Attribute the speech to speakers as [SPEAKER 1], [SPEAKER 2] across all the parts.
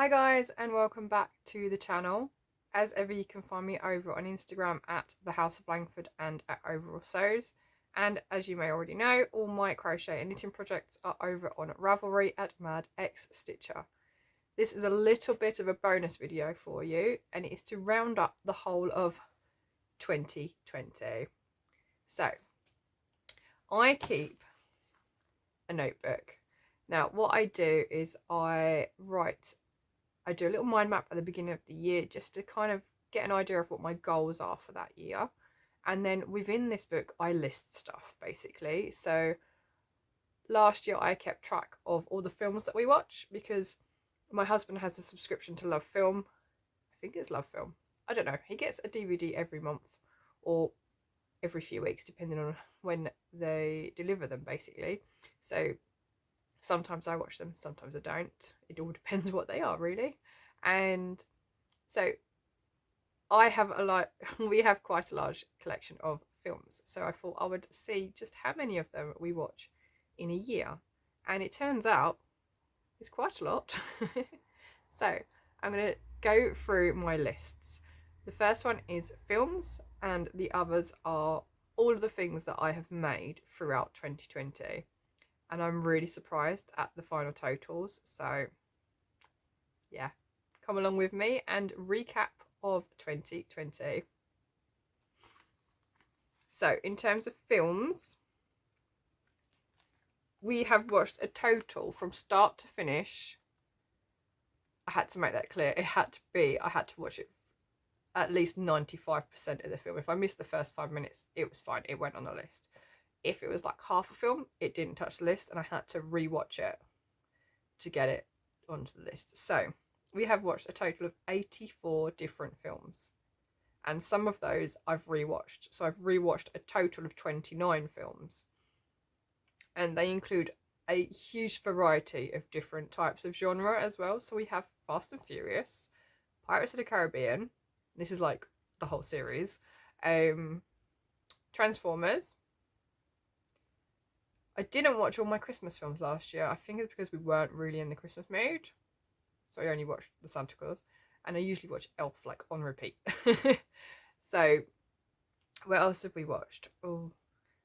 [SPEAKER 1] Hi guys, and welcome back to the channel. As ever, you can find me over on Instagram at the House of Langford and at Overall Sews. And as you may already know, all my crochet and knitting projects are over on Ravelry at Mad X Stitcher. This is a little bit of a bonus video for you, and it is to round up the whole of 2020. So, I keep a notebook. Now, what I do is I do a little mind map at the beginning of the year just to kind of get an idea of what my goals are for that year. And then within this book, I list stuff basically. So last year, I kept track of all the films that we watch because my husband has a subscription to Love Film. I think it's Love Film. I don't know. He gets a DVD every month or every few weeks, depending on when they deliver them, basically. So sometimes I watch them, sometimes I don't. It all depends what they are, really. And so we have quite a large collection of films. So I thought I would see just how many of them we watch in a year. And it turns out it's quite a lot. So I'm going to go through my lists. The first one is films, and the others are all of the things that I have made throughout 2020. And I'm really surprised at the final totals. So yeah, come along with me and recap of 2020. So in terms of films, we have watched a total from start to finish. I had to make that clear. I had to watch it at least 95% of the film. If I missed the first 5 minutes, it was fine. It went on the list. If it was like half a film, it didn't touch the list and I had to rewatch it to get it onto the list. So we have watched a total of 84 different films, and some of those I've rewatched. So I've rewatched a total of 29 films, and they include a huge variety of different types of genre as well. So we have Fast and Furious, Pirates of the Caribbean, this is like the whole series, Transformers. I didn't watch all my Christmas films last year. I think it's because we weren't really in the Christmas mood. So I only watched the Santa Claus. And I usually watch Elf like on repeat. So what else have we watched? Oh,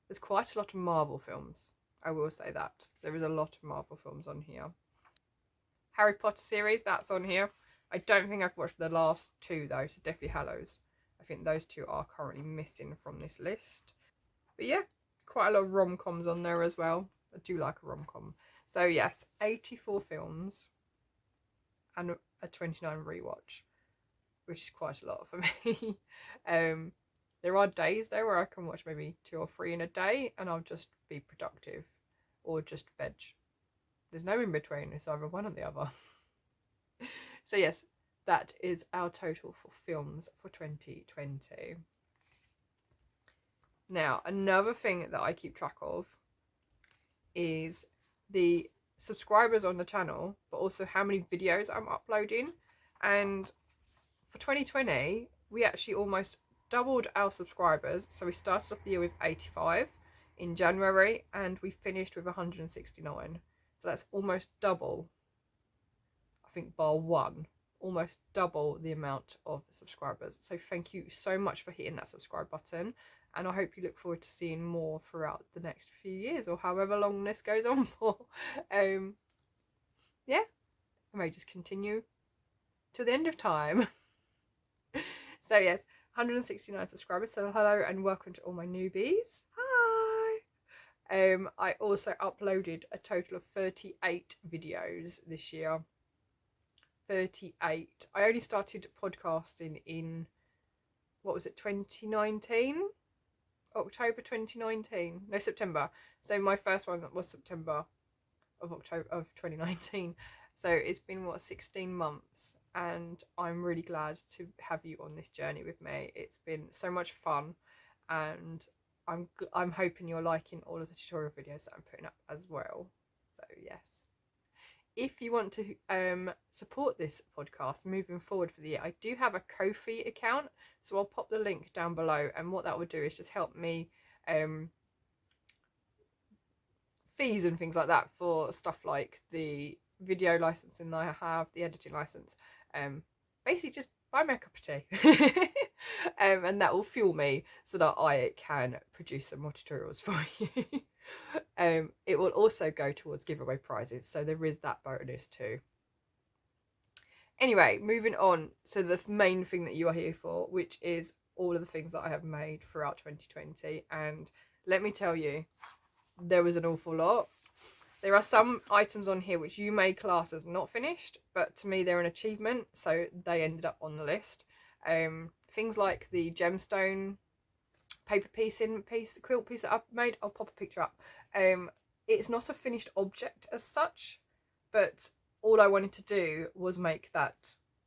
[SPEAKER 1] there's quite a lot of Marvel films. I will say that. There is a lot of Marvel films on here. Harry Potter series, that's on here. I don't think I've watched the last two though, so Deathly Hallows. I think those two are currently missing from this list. But yeah, quite a lot of rom-coms on there as well. I do like a rom-com. So yes, 84 films and a 29 rewatch, which is quite a lot for me. There are days though where I can watch maybe 2 or 3 in a day and I'll just be productive or just veg. There's no in between, it's either one or the other. So yes, that is our total for films for 2020. Now, another thing that I keep track of is the subscribers on the channel, but also how many videos I'm uploading. And for 2020, we actually almost doubled our subscribers. So we started off the year with 85 in January and we finished with 169. So that's almost double, I think, bar one, almost double the amount of subscribers. So thank you so much for hitting that subscribe button, and I hope you look forward to seeing more throughout the next few years or however long this goes on for. Yeah, I may just continue to the end of time. So yes, 169 subscribers, so hello and welcome to all my newbies. Hi! I also uploaded a total of 38 videos this year. 38. I only started podcasting in, what was it, 2019? October 2019. No, September. So my first one was September of October of 2019. So it's been, what, 16 months, and I'm really glad to have you on this journey with me. It's been so much fun, and I'm hoping you're liking all of the tutorial videos that I'm putting up as well. So yes. If you want to support this podcast moving forward for the year, I do have a Ko-fi account, so I'll pop the link down below, and what that will do is just help me fees and things like that for stuff like the video licensing that I have, the editing license. Basically just buy me a cup of tea. And that will fuel me so that I can produce some more tutorials for you. It will also go towards giveaway prizes, so there is that bonus too. Anyway, moving on to the main thing that you are here for, which is all of the things that I have made throughout 2020. And let me tell you, there was an awful lot. There are some items on here which you may class as not finished, but to me they're an achievement, so they ended up on the list. Things like the gemstone paper quilt piece that I've made, I'll pop a picture up. It's not a finished object as such, but all I wanted to do was make that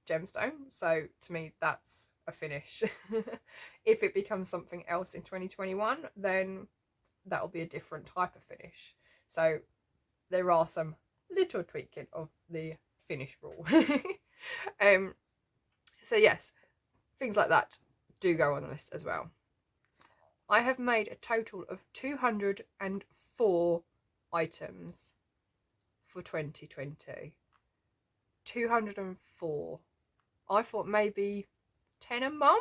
[SPEAKER 1] gemstone, so to me that's a finish. If it becomes something else in 2021, then that'll be a different type of finish. So there are some little tweaking of the finish rule. So yes, things like that do go on the list as well. I have made a total of 204 items for 2020. 204. I thought maybe 10 a month,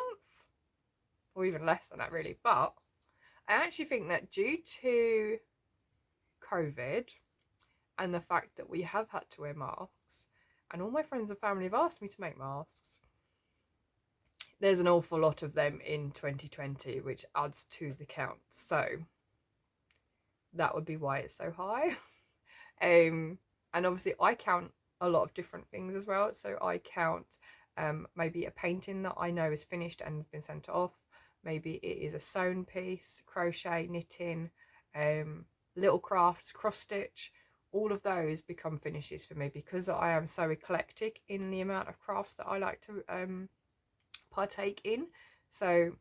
[SPEAKER 1] or even less than that really, but I actually think that due to COVID and the fact that we have had to wear masks, and all my friends and family have asked me to make masks, there's an awful lot of them in 2020, which adds to the count. So that would be why it's so high. And obviously I count a lot of different things as well. So I count maybe a painting that I know is finished and has been sent off. Maybe it is a sewn piece, crochet, knitting, little crafts, cross stitch. All of those become finishes for me because I am so eclectic in the amount of crafts that I like to partake in. So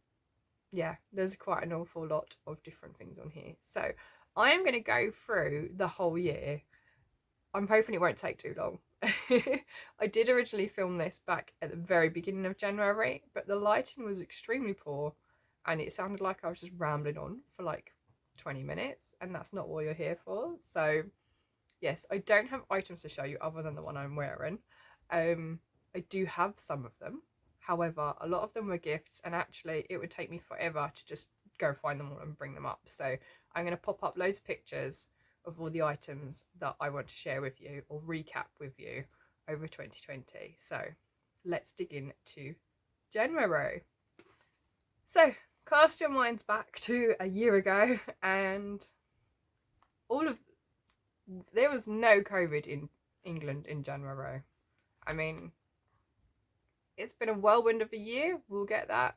[SPEAKER 1] yeah, there's quite an awful lot of different things on here. So I am going to go through the whole year. I'm hoping it won't take too long. I did originally film this back at the very beginning of January, but the lighting was extremely poor and it sounded like I was just rambling on for like 20 minutes, and that's not what you're here for. So yes, I don't have items to show you other than the one I'm wearing. I do have some of them. However, a lot of them were gifts, and actually it would take me forever to just go find them all and bring them up. So I'm going to pop up loads of pictures of all the items that I want to share with you or recap with you over 2020. So let's dig into January. So cast your minds back to a year ago, and there was no COVID in England in January. I mean, it's been a whirlwind of a year, we'll get that.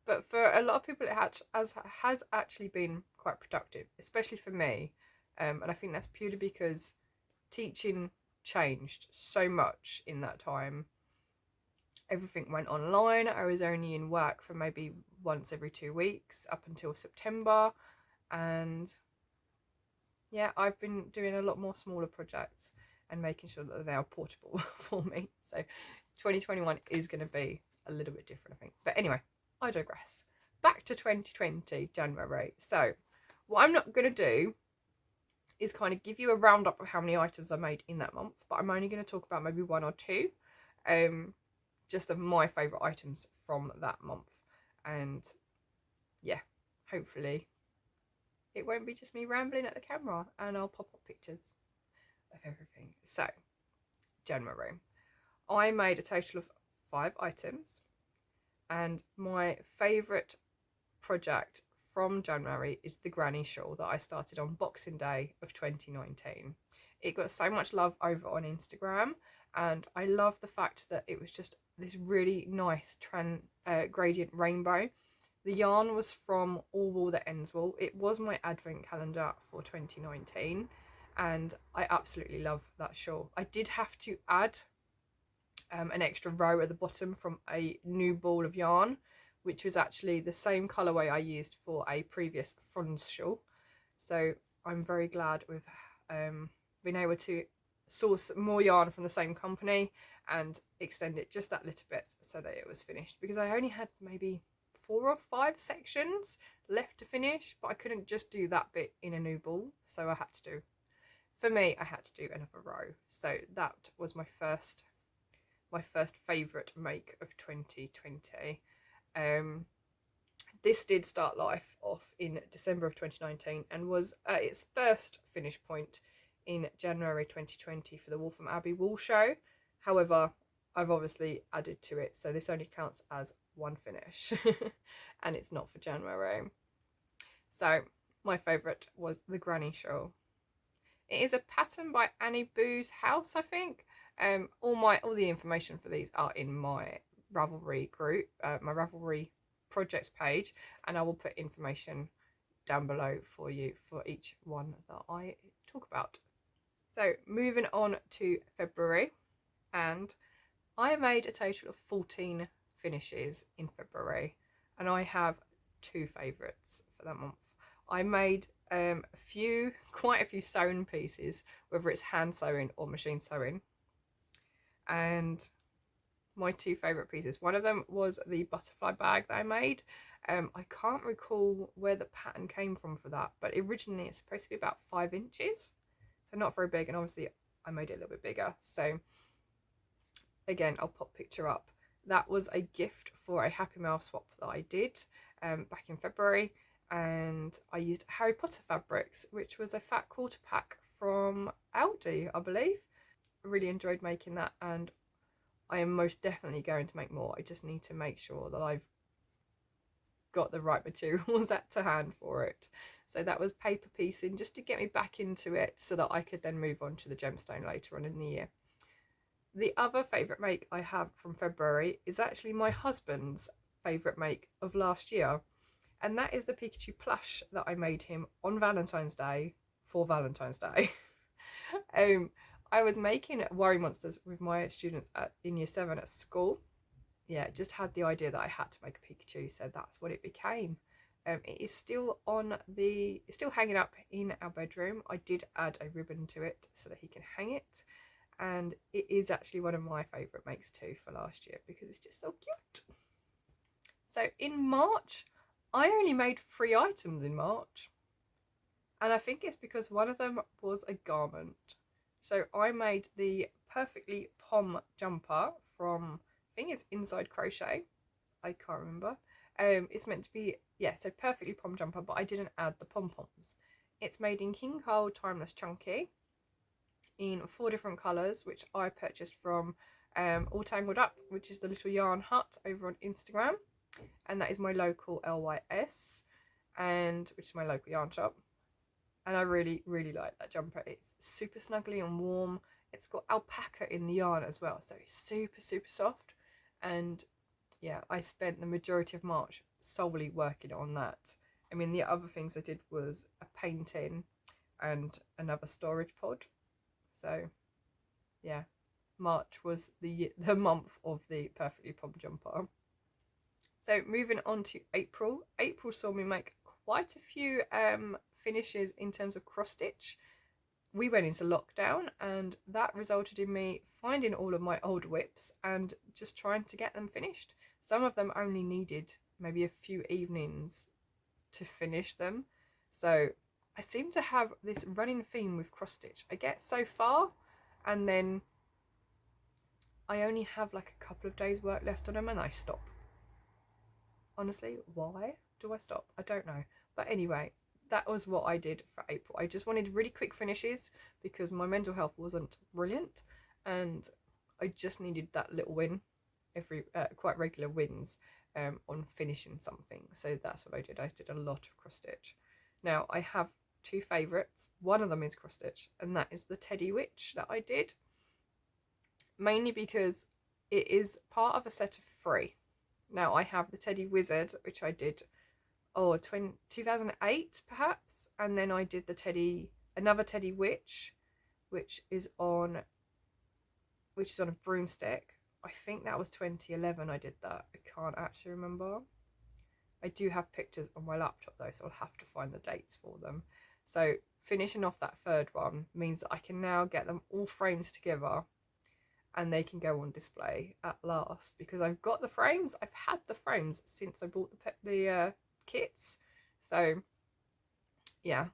[SPEAKER 1] But for a lot of people it has actually been quite productive, especially for me. And I think that's purely because teaching changed so much in that time. Everything went online. I was only in work for maybe once every 2 weeks up until September. And yeah, I've been doing a lot more smaller projects and making sure that they are portable for me. So 2021 is going to be a little bit different, I think. But anyway, I digress. Back to 2020, January. So what I'm not going to do is kind of give you a roundup of how many items I made in that month, but I'm only going to talk about maybe one or two, just of my favourite items from that month. And yeah, hopefully it won't be just me rambling at the camera, and I'll pop up pictures of everything. So January, I made a total of 5 items, and my favourite project from January is the granny shawl that I started on Boxing Day of 2019. It got so much love over on Instagram, and I love the fact that it was just this really nice gradient rainbow. The yarn was from All Wool That Ends Wool. It was my advent calendar for 2019, and I absolutely love that shawl. I did have to add an extra row at the bottom from a new ball of yarn, which was actually the same colourway I used for a previous Fronds shawl. So I'm very glad we've been able to source more yarn from the same company and extend it just that little bit so that it was finished, because I only had maybe 4 or 5 sections left to finish, but I couldn't just do that bit in a new ball, so I had to do for me, I had to do another row. So that was my first favourite make of 2020. This did start life off in December of 2019 and was at its first finish point in January 2020 for the Waltham Abbey Wall Show. However, I've obviously added to it, so this only counts as one finish and it's not for January. So my favourite was the Granny Shawl. It is a pattern by Annie Boo's House, I think. All the information for these are in my Ravelry group, my Ravelry projects page, and I will put information down below for you for each one that I talk about. So moving on to February, and I made a total of 14 finishes in February, and I have two favourites for that month. I made quite a few sewn pieces, whether it's hand sewing or machine sewing, and my two favourite pieces, one of them was the butterfly bag that I made. I can't recall where the pattern came from for that, but originally it's supposed to be about 5 inches, so not very big, and obviously I made it a little bit bigger. So again, I'll pop a picture up. That was a gift for a Happy Mail swap that I did back in February, and I used Harry Potter fabrics, which was a fat quarter pack from Aldi, I believe. I really enjoyed making that, and I am most definitely going to make more. I just need to make sure that I've got the right materials to hand for it. So that was paper piecing, just to get me back into it so that I could then move on to the gemstone later on in the year. The other favourite make I have from February is actually my husband's favourite make of last year, and that is the Pikachu plush that I made him on Valentine's Day for Valentine's Day. I was making Worry Monsters with my students in year 7 at school. Yeah, just had the idea that I had to make a Pikachu, so that's what it became. It is still it's still hanging up in our bedroom. I did add a ribbon to it so that he can hang it, and it is actually one of my favourite makes too for last year because it's just so cute. So in March, I only made 3 items in March, and I think it's because one of them was a garment. So I made the Perfectly Pom jumper from, I think it's Inside Crochet, I can't remember. It's meant to be, yeah, so Perfectly Pom jumper, but I didn't add the pom-poms. It's made in King Cole Timeless Chunky in 4 different colours, which I purchased from All Tangled Up, which is the little yarn hut over on Instagram, and that is my local LYS, and which is my local yarn shop. And I really, really like that jumper. It's super snuggly and warm. It's got alpaca in the yarn as well, so it's super, super soft. And yeah, I spent the majority of March solely working on that. I mean, the other things I did was a painting and another storage pod. So yeah, March was the month of the Perfectly Pom jumper. So moving on to April. April saw me make quite a few finishes in terms of cross stitch. We went into lockdown, and that resulted in me finding all of my old whips and just trying to get them finished. Some of them only needed maybe a few evenings to finish them. So I seem to have this running theme with cross stitch. I get so far, and then I only have like a couple of days work left on them and I stop. Honestly, why do I stop? I don't know. But anyway, that was what I did for April. I just wanted really quick finishes because my mental health wasn't brilliant, and I just needed that little win, quite regular wins on finishing something. So that's what I did. I did a lot of cross stitch. Now I have 2 favourites. One of them is cross stitch, and that is the Teddy Witch that I did, mainly because it is part of a set of 3. Now I have the Teddy Wizard, which I did 2008 perhaps, and then I did another Teddy Witch, which is on a broomstick. I think that was 2011 I did that. I can't actually remember. I do have pictures on my laptop though, so I'll have to find the dates for them. So finishing off that 3rd one means that I can now get them all frames together and they can go on display at last, because I've got the frames. I've had the frames since I bought the kits. So yeah,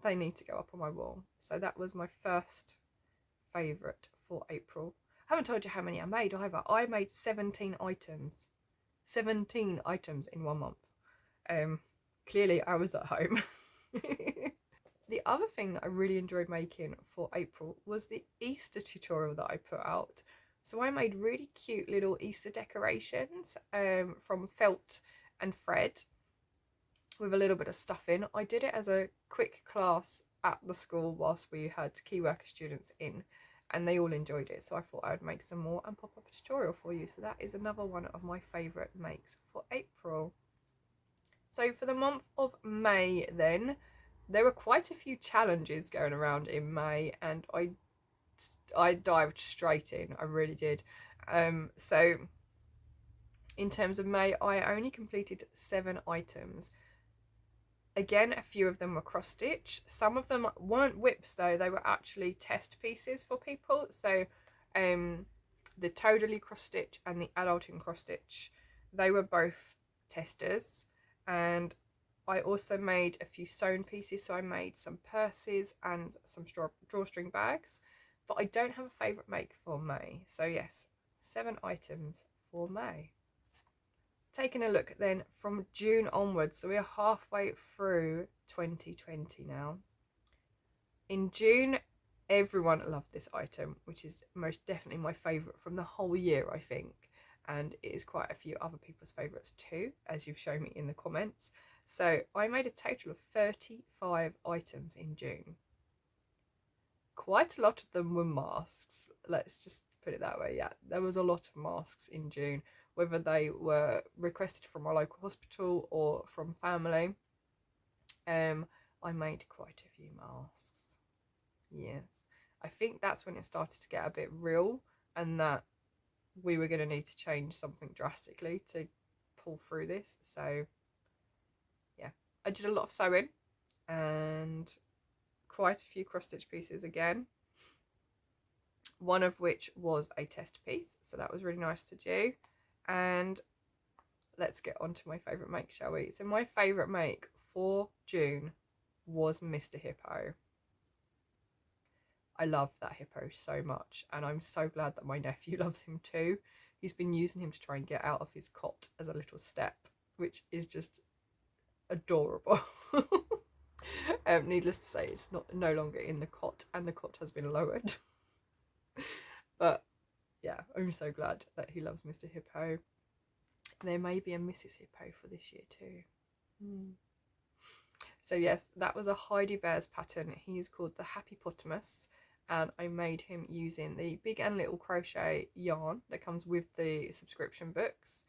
[SPEAKER 1] they need to go up on my wall. So that was my first favourite for April. I haven't told you how many I made either. I made 17 items. 17 items in 1 month. Clearly I was at home. The other thing that I really enjoyed making for April was the Easter tutorial that I put out. So I made really cute little Easter decorations from felt and thread with a little bit of stuff in. I did it as a quick class at the school whilst we had key worker students in, and they all enjoyed it, so I thought I would make some more and pop up a tutorial for you. So that is another one of my favourite makes for April. So for the month of May then, there were quite a few challenges going around in May, and I dived straight in, I really did. So in terms of May, I only completed 7 items. Again, a few of them were cross stitch. Some of them weren't whips though, they were actually test pieces for people. So the Totally cross stitch and the Adulting cross stitch, they were both testers. And I also made a few sewn pieces, so I made some purses and some drawstring bags. But I don't have a favourite make for May. So yes, 7 items for May. Taking a look then from June onwards, so we're halfway through 2020 now. In June, everyone loved this item, which is most definitely my favourite from the whole year, I think. And it is quite a few other people's favourites too, as you've shown me in the comments. So I made a total of 35 items in June. Quite a lot of them were masks, let's just put it that way. Yeah, there was a lot of masks in June, whether they were requested from our local hospital or from family. I made quite a few masks. Yes, I think that's when it started to get a bit real, and that we were going to need to change something drastically to pull through this. So yeah, I did a lot of sewing and quite a few cross stitch pieces again, one of which was a test piece, so that was really nice to do. And let's get on to my favourite make, shall we? So my favourite make for June was Mr. Hippo. I love that hippo so much, and I'm so glad that my nephew loves him too. He's been using him to try and get out of his cot as a little step, which is just adorable. Needless to say, it's no longer in the cot, and the cot has been lowered. But yeah, I'm so glad that he loves Mr. Hippo. There may be a Mrs. Hippo for this year too. So yes, that was a Heidi Bears pattern. He is called the Happy Potamus, and I made him using the Big and Little Crochet yarn that comes with the subscription books.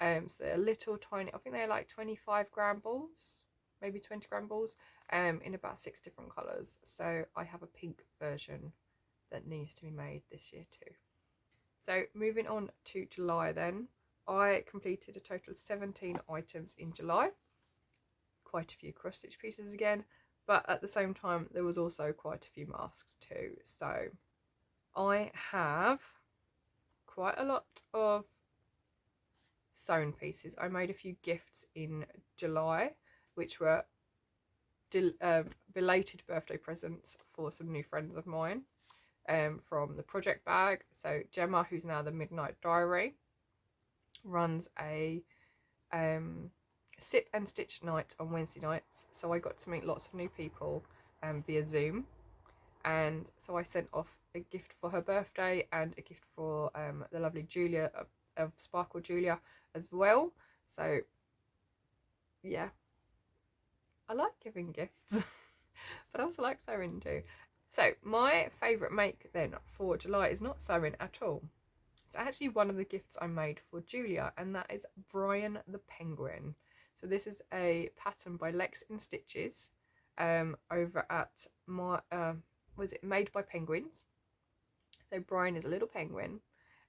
[SPEAKER 1] So they're little tiny, I think they're like 25-gram balls, maybe 20-gram balls, in about 6 different colours. So I have a pink version that needs to be made this year too. So moving on to July then, I completed a total of 17 items in July. Quite a few cross stitch pieces again, but at the same time there was also quite a few masks too. So I have quite a lot of sewn pieces. I made a few gifts in July, which were belated birthday presents for some new friends of mine, from the project bag. So Gemma, who's now the Midnight Diary, runs a sip and stitch night on Wednesday nights, so I got to meet lots of new people via Zoom, and so I sent off a gift for her birthday and a gift for the lovely Julia of Sparkle Julia as well. So yeah, I like giving gifts but I also like sewing too. So my favourite make then for July is not sewing at all. It's actually one of the gifts I made for Julia, and that is Brian the Penguin. So this is a pattern by Lex in Stitches, over at my was it Made by Penguins. So Brian is a little penguin,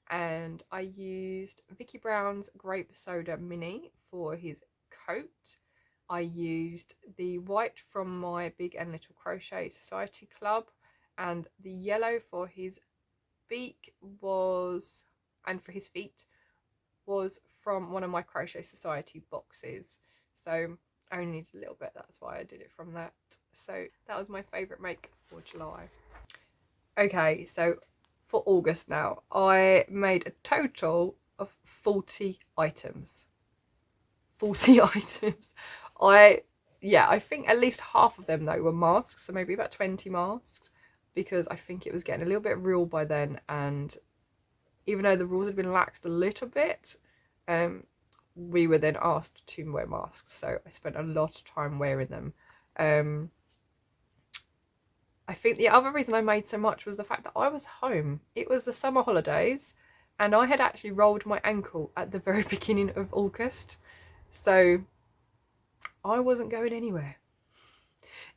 [SPEAKER 1] and I used Vicky Brown's Grape Soda Mini for his coat. I used the white from my Big and Little Crochet Society Club, and the yellow for his beak was, and for his feet, was from one of my Crochet Society boxes. So I only needed a little bit, that's why I did it from that. So that was my favourite make for July. Okay, so for August now, I made a total of 40 items. 40 items. I think at least half of them though were masks, so maybe about 20 masks, because I think it was getting a little bit real by then, and even though the rules had been laxed a little bit, we were then asked to wear masks, so I spent a lot of time wearing them. I think the other reason I made so much was the fact that I was home. It was the summer holidays, and I had actually rolled my ankle at the very beginning of August, so I wasn't going anywhere.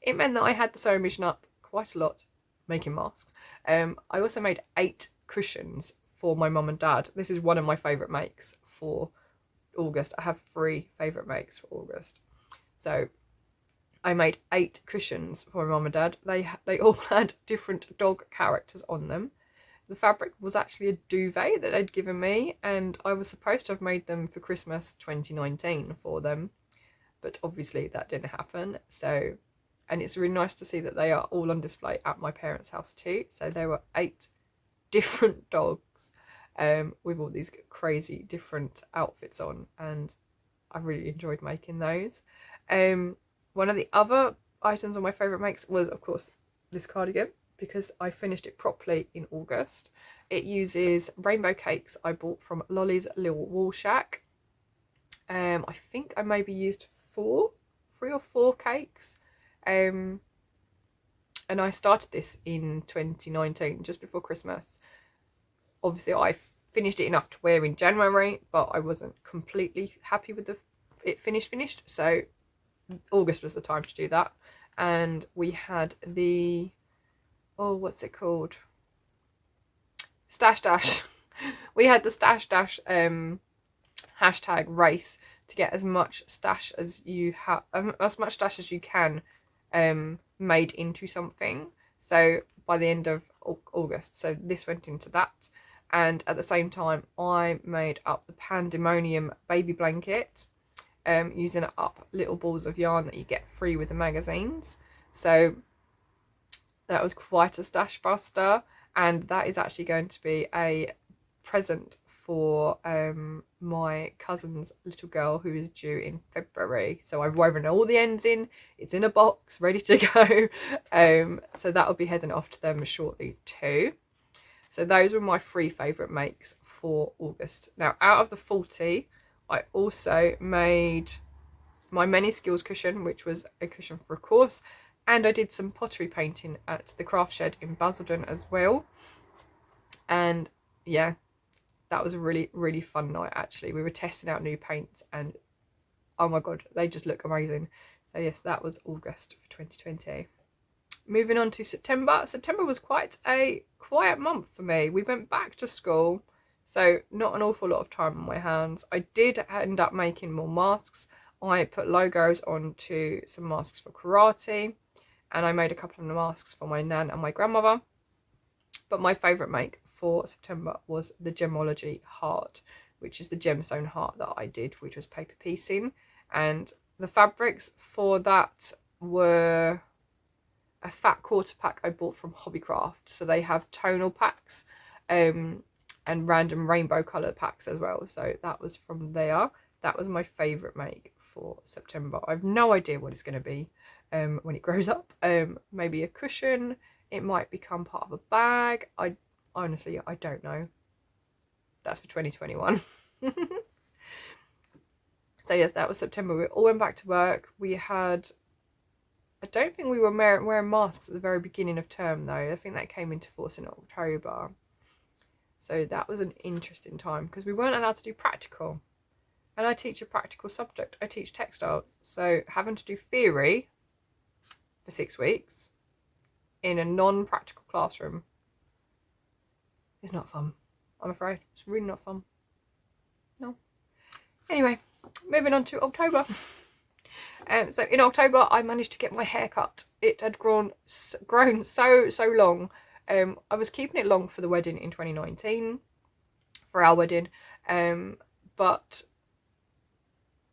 [SPEAKER 1] It meant that I had the sewing machine up quite a lot, making masks. I also made 8 cushions for my mum and dad. This is one of my favourite makes for August. I have 3 favourite makes for August. So I made 8 cushions for my mum and dad. They all had different dog characters on them. The fabric was actually a duvet that they'd given me, and I was supposed to have made them for Christmas 2019 for them, but obviously that didn't happen. So, and it's really nice to see that they are all on display at my parents' house too. So there were 8 different dogs with all these crazy different outfits on, and I really enjoyed making those. One of the other items on my favourite makes was, of course, this cardigan, because I finished it properly in August. It uses rainbow cakes I bought from Lolly's Little Wool Shack. I think I maybe used 3 or 4 cakes. And I started this in 2019, just before Christmas. Obviously, I finished it enough to wear in January, but I wasn't completely happy with it finished. So August was the time to do that. And we had the, what's it called? Stash Dash. We had the Stash Dash hashtag race to get as much stash as you have, as much stash as you can made into something. So by the end of August, so this went into that. And at the same time, I made up the Pandemonium baby blanket, using up little balls of yarn that you get free with the magazines. So that was quite a stash buster, and that is actually going to be a present for my cousin's little girl who is due in February. So I've woven all the ends in, it's in a box ready to go. So that will be heading off to them shortly too. So those were my 3 favourite makes for August. Now, out of the 40, I also made my many skills cushion, which was a cushion for a course, and I did some pottery painting at the craft shed in Basildon as well. And yeah, that was a really, really fun night actually. We were testing out new paints, and oh my god, they just look amazing. So yes, that was August for 2020. Moving on to September. September was quite a quiet month for me. We went back to school, so not an awful lot of time on my hands. I did end up making more masks. I put logos onto some masks for karate, and I made a couple of masks for my nan and my grandmother. But my favourite make for September was the Gemology heart, which is the gemstone heart that I did, which was paper piecing. And the fabrics for that were a fat quarter pack I bought from Hobbycraft. So they have tonal packs and random rainbow colour packs as well. So that was from there. That was my favourite make for September. I have no idea what it's going to be when it grows up. Maybe a cushion. It might become part of a bag. I honestly don't know. That's for 2021. So yes, that was September. We all went back to work. We had, I don't think we were wearing masks at the very beginning of term though. I think that came into force in October. So that was an interesting time because we weren't allowed to do practical. And I teach a practical subject. I teach textiles. So having to do theory for 6 weeks in a non-practical classroom is not fun, I'm afraid. It's really not fun. No. Anyway, moving on to October. So in October, I managed to get my hair cut. It had grown so long. I was keeping it long for the wedding in 2019, for our wedding. But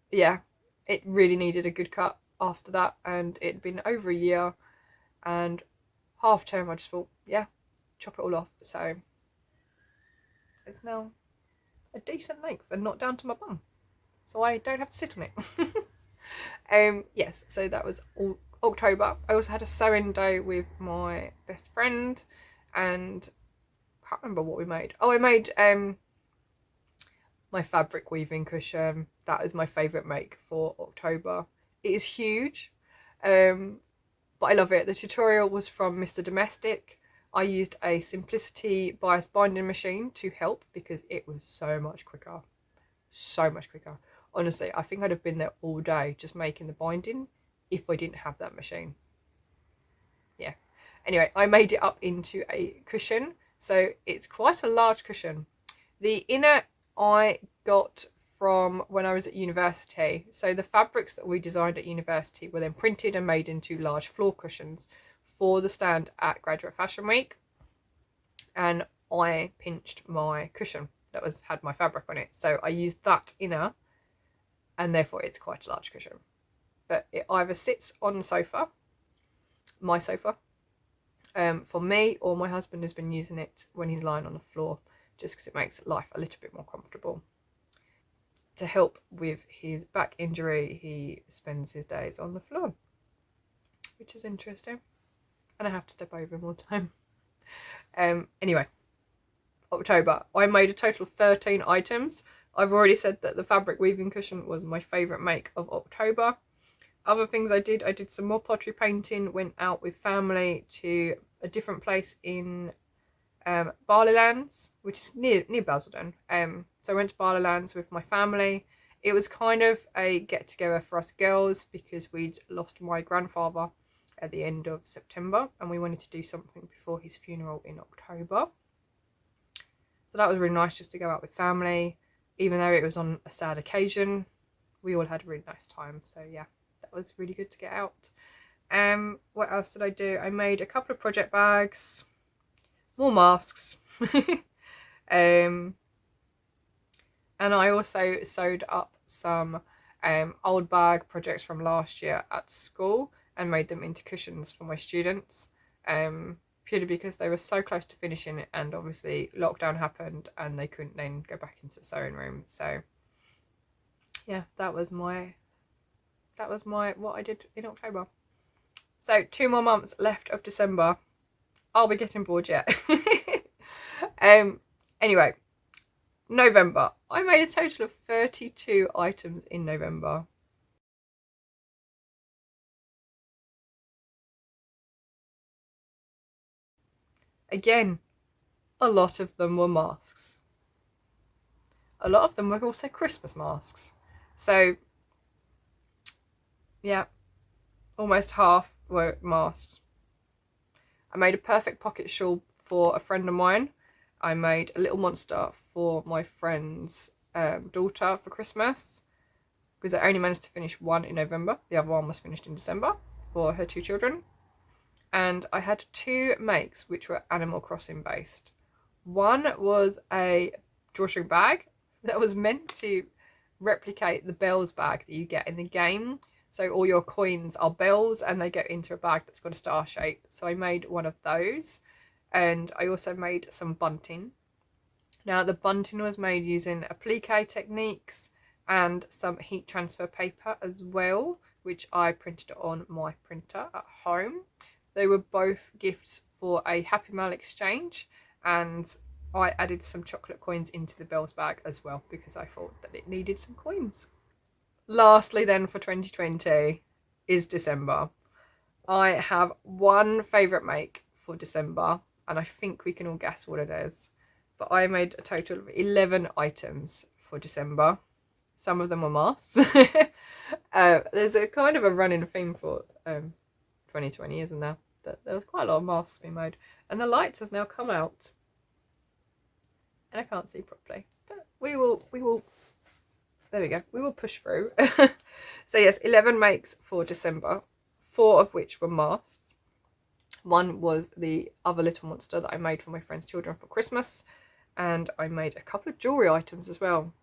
[SPEAKER 1] yeah, it really needed a good cut after that, and it'd been over a year, and half term I just thought, yeah, chop it all off. So it's now a decent length and not down to my bum, so I don't have to sit on it. Yes, so that was all October. I also had a sewing day with my best friend, and I can't remember what we made. Oh, I made my fabric weaving cushion. That is my favourite make for October. It is huge, but I love it. The tutorial was from Mr. Domestic. I used a Simplicity bias binding machine to help because it was so much quicker. So much quicker. Honestly, I think I'd have been there all day just making the binding if I didn't have that machine. Yeah. Anyway, I made it up into a cushion. So it's quite a large cushion. The inner I got from when I was at university. So the fabrics that we designed at university were then printed and made into large floor cushions for the stand at Graduate Fashion Week. And I pinched my cushion that had my fabric on it. So I used that inner, and therefore it's quite a large cushion. But it either sits on the sofa, my sofa, for me, or my husband has been using it when he's lying on the floor, just because it makes life a little bit more comfortable. To help with his back injury, he spends his days on the floor, which is interesting, and I have to step over him all the time. Anyway, October, I made a total of 13 items. I've already said that the fabric weaving cushion was my favourite make of October. Other things I did some more pottery painting, went out with family to a different place in Barleylands, which is near Basildon. So I went to Barleylands with my family. It was kind of a get together for us girls because we'd lost my grandfather at the end of September and we wanted to do something before his funeral in October. So that was really nice, just to go out with family. Even though it was on a sad occasion, we all had a really nice time. So yeah, that was really good to get out. What else did I do? I made a couple of project bags, more masks, and I also sewed up some old bag projects from last year at school and made them into cushions for my students, purely because they were so close to finishing it, and obviously lockdown happened and they couldn't then go back into the sewing room. So yeah, that was my what I did in October. So 2 more months left of December. I'll be getting bored yet. Anyway, November. I made a total of 32 items in November. Again, a lot of them were masks. A lot of them were also Christmas masks. So yeah, almost half were masks. I made a perfect pocket shawl for a friend of mine. I made a little monster for my friend's daughter for Christmas, because I only managed to finish one in November. The other one was finished in December for her 2 children. And I had 2 makes which were Animal Crossing based. One was a drawstring bag that was meant to replicate the bells bag that you get in the game. So all your coins are bells and they go into a bag that's got a star shape. So I made one of those, and I also made some bunting. Now the bunting was made using applique techniques and some heat transfer paper as well, which I printed on my printer at home. They were both gifts for a Happy Mail exchange, and I added some chocolate coins into the bells bag as well because I thought that it needed some coins. Lastly then, for 2020 is December. I have one favourite make for December, and I think we can all guess what it is. But I made a total of 11 items for December. Some of them were masks. There's a kind of a running theme for 2020, isn't there? That there was quite a lot of masks being made. And the lights has now come out. And I can't see properly. But we will there we go, we will push through. So yes, 11 makes for December, 4 of which were masks. One was the other little monster that I made for my friend's children for Christmas, and I made a couple of jewellery items as well.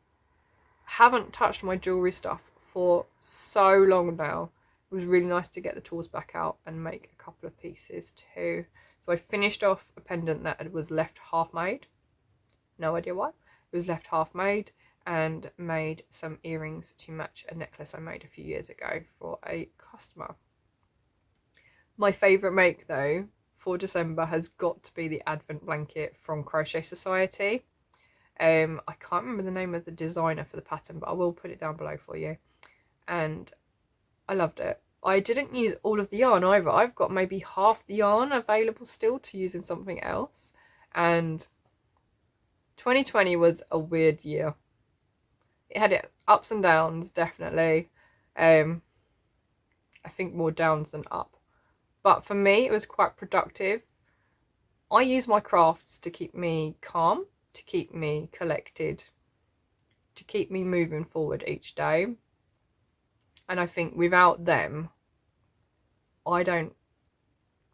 [SPEAKER 1] Haven't touched my jewellery stuff for so long now. It was really nice to get the tools back out and make a couple of pieces too. So I finished off a pendant that was left half made. No idea why. It was left half made, and made some earrings to match a necklace I made a few years ago for a customer. My favourite make though for December has got to be the Advent blanket from Crochet Society. I can't remember the name of the designer for the pattern, but I will put it down below for you. And I loved it. I didn't use all of the yarn either. I've got maybe half the yarn available still to use in something else. And 2020 was a weird year. It had its ups and downs, definitely. I think more downs than up. But for me, it was quite productive. I use my crafts to keep me calm, to keep me collected, to keep me moving forward each day. And I think without them, I don't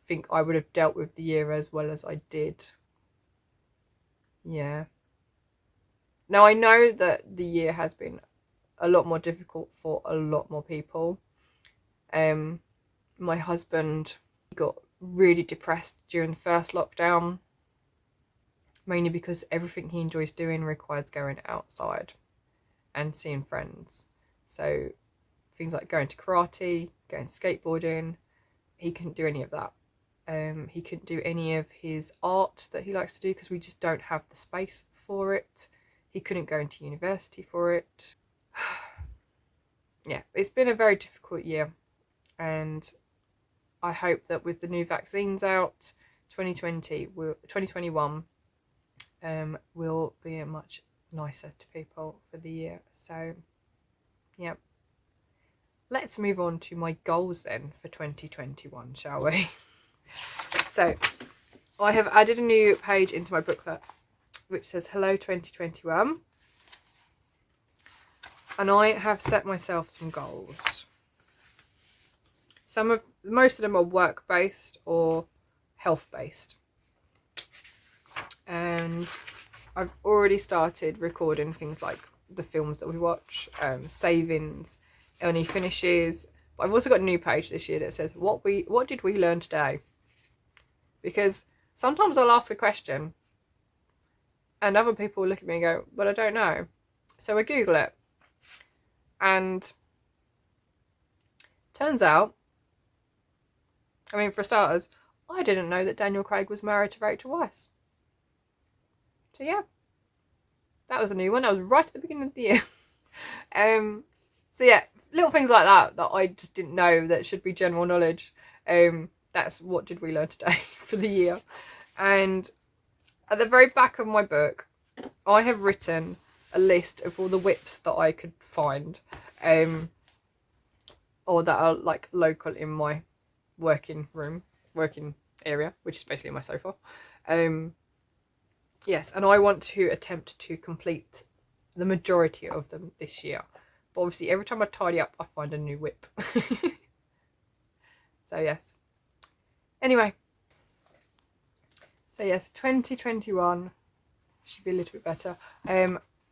[SPEAKER 1] think I would have dealt with the year as well as I did. Yeah. Now I know that the year has been a lot more difficult for a lot more people. My husband got really depressed during the first lockdown, mainly because everything he enjoys doing requires going outside and seeing friends. So things like going to karate, going skateboarding, he couldn't do any of that. He couldn't do any of his art that he likes to do because we just don't have the space for it. He couldn't go into university for it. Yeah, it's been a very difficult year, and I hope that with the new vaccines out, 2021 will be much nicer to people for the year. So yeah, let's move on to my goals then for 2021, shall we? So I have added a new page into my booklet which says hello 2021, and I have set myself some goals. Most of them are work based or health based, and I've already started recording things like the films that we watch, savings, any finishes. But I've also got a new page this year that says what did we learn today, because sometimes I'll ask a question and other people look at me and go, but I don't know. So I Google it, and turns out, I mean, for starters, I didn't know that Daniel Craig was married to Rachel Weisz. So yeah, that was a new one. That was right at the beginning of the year. So yeah, little things like that I just didn't know that should be general knowledge. That's what did we learn today for the year. And at the very back of my book, I have written a list of all the whips that I could find, or that are like local in my working area, which is basically my sofa. Yes, and I want to attempt to complete the majority of them this year. But obviously every time I tidy up, I find a new whip. So yes. Anyway. So yes, 2021 should be a little bit better.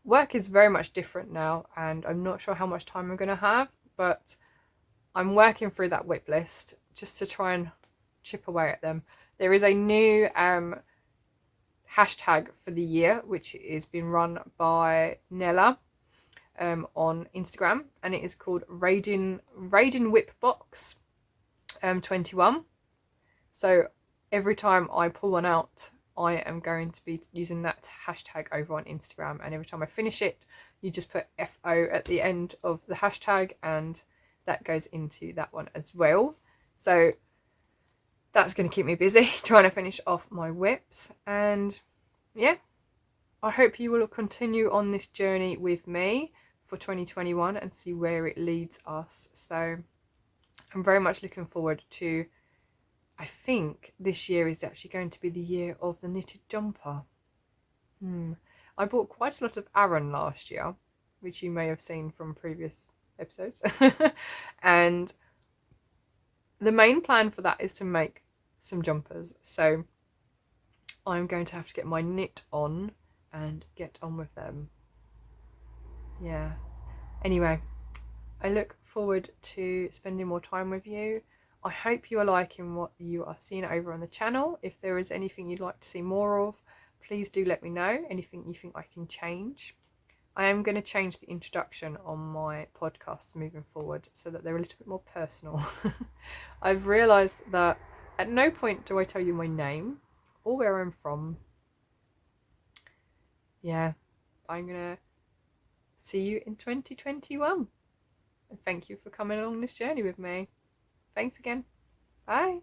[SPEAKER 1] Work is very much different now, and I'm not sure how much time I'm going to have, but I'm working through that whip list just to try and chip away at them. There is a new hashtag for the year, which is being run by Nella on Instagram, and it is called Raiding Whip Box 21. So every time I pull one out, I am going to be using that hashtag over on Instagram, and every time I finish it, you just put FO at the end of the hashtag, and that goes into that one as well. So that's going to keep me busy trying to finish off my whips. And yeah, I hope you will continue on this journey with me for 2021 and see where it leads us. So I'm very much looking forward to, I think this year is actually going to be the year of the knitted jumper. I bought quite a lot of Aran last year, which you may have seen from previous episodes. And the main plan for that is to make some jumpers. So I'm going to have to get my knit on and get on with them. Yeah. Anyway, I look forward to spending more time with you. I hope you are liking what you are seeing over on the channel. If there is anything you'd like to see more of, please do let me know. Anything you think I can change. I am going to change the introduction on my podcasts moving forward so that they're a little bit more personal. I've realised that at no point do I tell you my name or where I'm from. Yeah, I'm going to see you in 2021. And thank you for coming along this journey with me. Thanks again. Bye.